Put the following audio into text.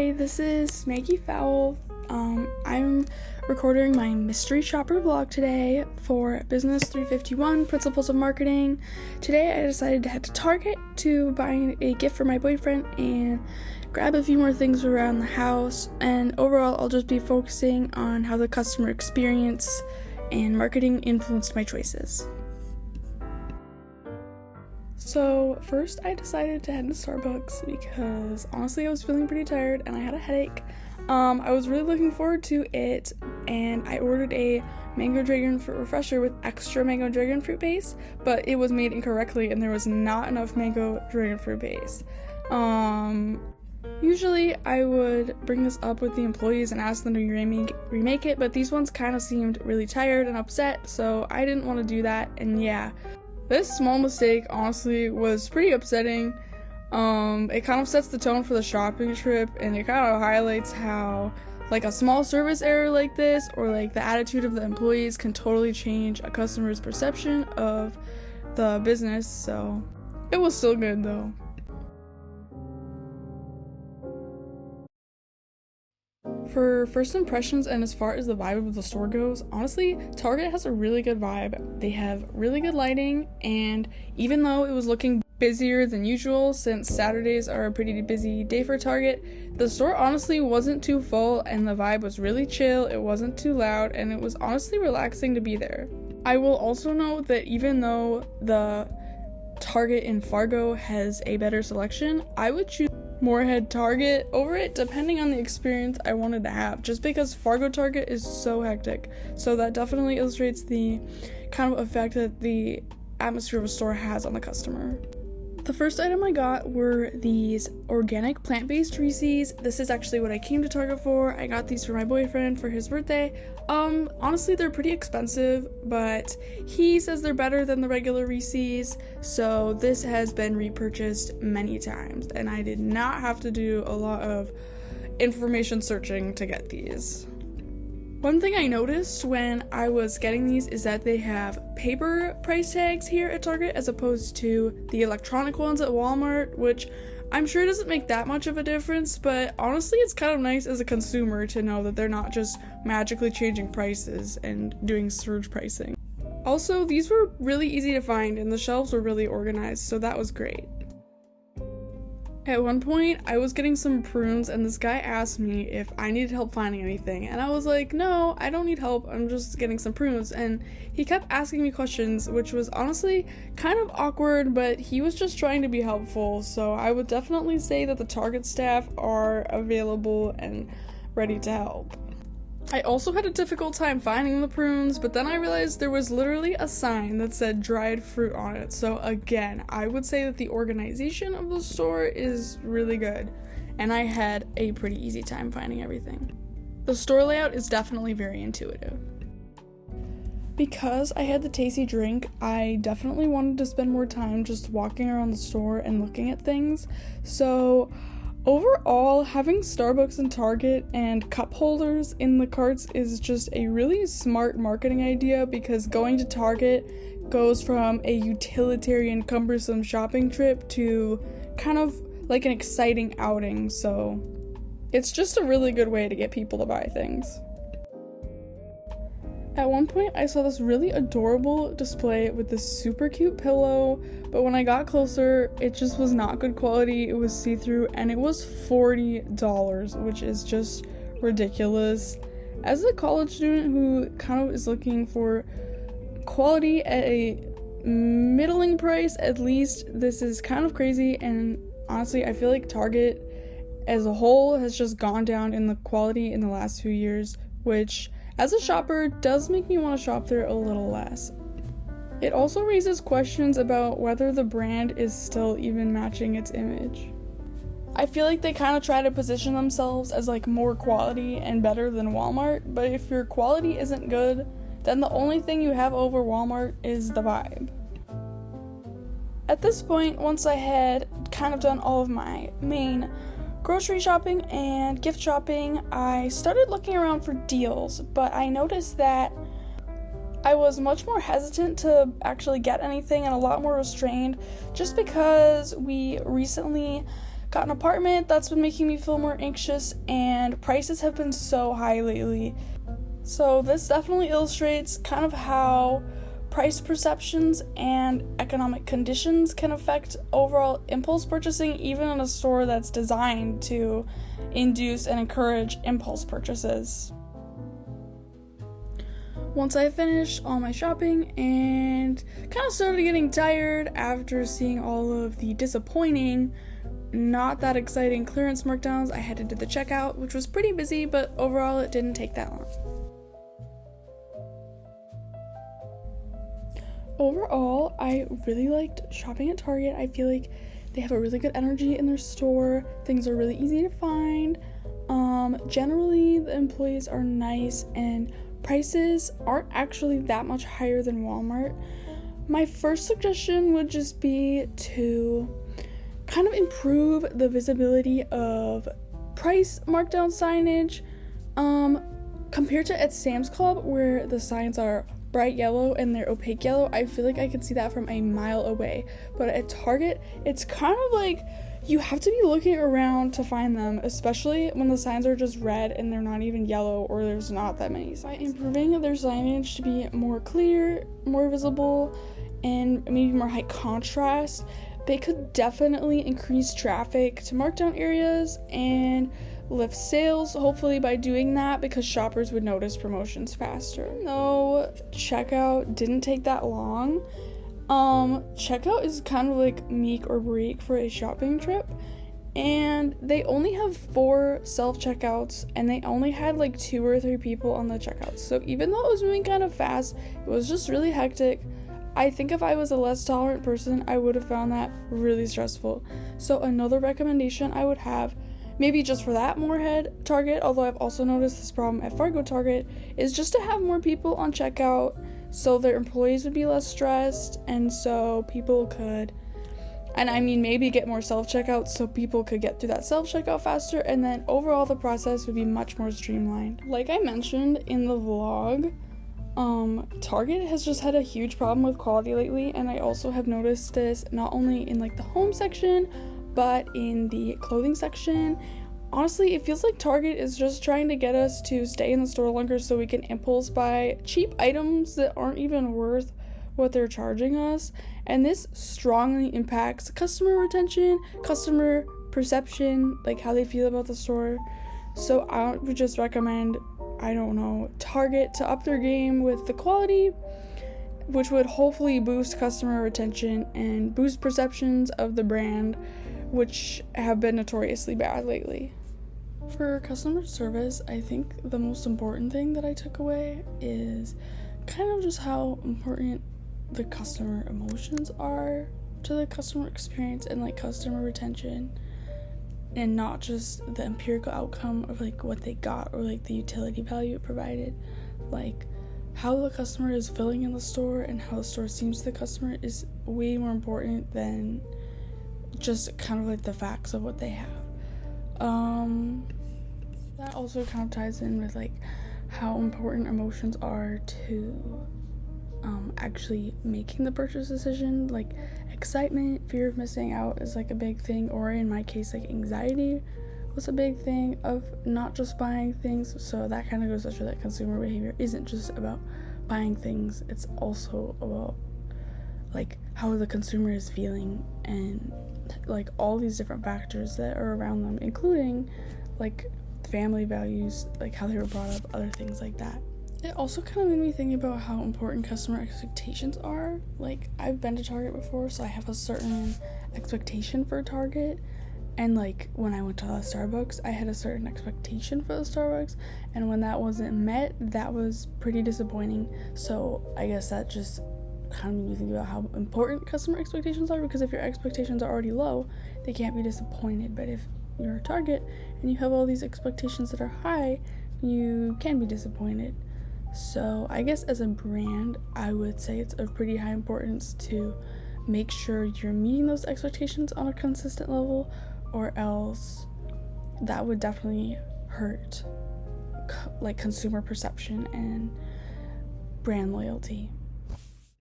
Hi, this is Maggie Fowle. I'm recording my mystery shopper vlog today for Business 351 Principles of Marketing. Today I decided to head to Target to buy a gift for my boyfriend and grab a few more things around the house, and overall I'll just be focusing on how the customer experience and marketing influenced my choices. So first I decided to head to Starbucks because honestly I was feeling pretty tired and I had a headache. I was really looking forward to it, and I ordered a mango dragon fruit refresher with extra mango dragon fruit base, but it was made incorrectly and there was not enough mango dragon fruit base. Usually I would bring this up with the employees and ask them to remake it, but these ones kind of seemed really tired and upset, so I didn't want to do that, and yeah. This small mistake honestly was pretty upsetting. It kind of sets the tone for the shopping trip, and it kind of highlights how like a small service error like this, or like the attitude of the employees, can totally change a customer's perception of the business. So it was still good though. For first impressions and as far as the vibe of the store goes, honestly, Target has a really good vibe. They have really good lighting, and even though it was looking busier than usual since Saturdays are a pretty busy day for Target, the store honestly wasn't too full and the vibe was really chill, it wasn't too loud, and it was honestly relaxing to be there. I will also note that even though the Target in Fargo has a better selection, I would choose Moorhead Target over it depending on the experience I wanted to have, just because Fargo Target is so hectic. So that definitely illustrates the kind of effect that the atmosphere of a store has on the customer. The first item I got were these organic plant-based Reese's. This is actually what I came to Target for. I got these for my boyfriend for his birthday. Honestly, they're pretty expensive, but he says they're better than the regular Reese's, so this has been repurchased many times, and I did not have to do a lot of information searching to get these. One thing I noticed when I was getting these is that they have paper price tags here at Target as opposed to the electronic ones at Walmart, which I'm sure doesn't make that much of a difference, but honestly it's kind of nice as a consumer to know that they're not just magically changing prices and doing surge pricing. Also, these were really easy to find and the shelves were really organized, so that was great. At one point, I was getting some prunes and this guy asked me if I needed help finding anything, and I was like, no, I don't need help, I'm just getting some prunes, and he kept asking me questions, which was honestly kind of awkward, but he was just trying to be helpful, so I would definitely say that the Target staff are available and ready to help. I also had a difficult time finding the prunes, but then I realized there was literally a sign that said dried fruit on it. So again, I would say that the organization of the store is really good, and I had a pretty easy time finding everything. The store layout is definitely very intuitive. Because I had the tasty drink, I definitely wanted to spend more time just walking around the store and looking at things. So overall, having Starbucks and Target and cup holders in the carts is just a really smart marketing idea, because going to Target goes from a utilitarian, cumbersome shopping trip to kind of like an exciting outing, so it's just a really good way to get people to buy things. At one point, I saw this really adorable display with this super cute pillow, but when I got closer, it just was not good quality. It was see-through, and it was $40, which is just ridiculous. As a college student who kind of is looking for quality at a middling price, at least, this is kind of crazy, and honestly, I feel like Target as a whole has just gone down in the quality in the last few years, which as a shopper does make me want to shop there a little less. It also raises questions about whether the brand is still even matching its image. I feel like they kind of try to position themselves as like more quality and better than Walmart, but if your quality isn't good, then the only thing you have over Walmart is the vibe. At this point, once I had kind of done all of my main grocery shopping and gift shopping, I started looking around for deals, but I noticed that I was much more hesitant to actually get anything and a lot more restrained, just because we recently got an apartment. That's been making me feel more anxious, and prices have been so high lately. So this definitely illustrates kind of how price perceptions and economic conditions can affect overall impulse purchasing, even in a store that's designed to induce and encourage impulse purchases. Once I finished all my shopping and kind of started getting tired after seeing all of the disappointing, not that exciting clearance markdowns, I headed to the checkout, which was pretty busy, but overall it didn't take that long. Overall, I really liked shopping at Target. I feel like they have a really good energy in their store. Things are really easy to find. Generally, the employees are nice and prices aren't actually that much higher than Walmart. My first suggestion would just be to kind of improve the visibility of price markdown signage compared to at Sam's Club, where the signs are bright yellow and they're opaque yellow. I feel like I can see that from a mile away, but at Target it's kind of like you have to be looking around to find them, especially when the signs are just red and they're not even yellow or there's not that many signs. By improving their signage to be more clear, more visible, and maybe more high contrast, they could definitely increase traffic to markdown areas and lift sales, hopefully, by doing that, because shoppers would notice promotions faster. No, checkout didn't take that long. Checkout is kind of like make or break for a shopping trip, and they only have 4 self-checkouts, and they only had like 2 or 3 people on the checkouts. So even though it was moving kind of fast, it was just really hectic. I think if I was a less tolerant person, I would have found that really stressful. So another recommendation I would have, maybe just for that Moorhead Target, although I've also noticed this problem at Fargo Target, is just to have more people on checkout so their employees would be less stressed, and so people could, and I mean maybe get more self-checkouts so people could get through that self-checkout faster, and then overall the process would be much more streamlined. Like I mentioned in the vlog, Target has just had a huge problem with quality lately, and I also have noticed this not only in like the home section, but in the clothing section. Honestly, it feels like Target is just trying to get us to stay in the store longer so we can impulse buy cheap items that aren't even worth what they're charging us, and this strongly impacts customer retention, customer perception, like how they feel about the store. So I would just recommend, Target to up their game with the quality, which would hopefully boost customer retention and boost perceptions of the brand, which have been notoriously bad lately. For customer service, I think the most important thing that I took away is kind of just how important the customer emotions are to the customer experience and like customer retention, and not just the empirical outcome of like what they got or like the utility value it provided. Like how the customer is feeling in the store and how the store seems to the customer is way more important than just kind of like the facts of what they have. That also kind of ties in with like how important emotions are to actually making the purchase decision. Like excitement, fear of missing out is like a big thing, or in my case like anxiety was a big thing of not just buying things. So that kind of goes to show that consumer behavior isn't just about buying things, it's also about like how the consumer is feeling and like all these different factors that are around them, including like family values, like how they were brought up, other things like that. It also kind of made me think about how important customer expectations are. Like I've been to Target before, so I have a certain expectation for Target, and like when I went to Starbucks, I had a certain expectation for the Starbucks, and when that wasn't met, that was pretty disappointing. So I guess that just kind of made me think about how important customer expectations are, because if your expectations are already low, they can't be disappointed. But if you're a Target and you have all these expectations that are high, you can be disappointed. So I guess as a brand, I would say it's of pretty high importance to make sure you're meeting those expectations on a consistent level, or else that would definitely hurt like consumer perception and brand loyalty.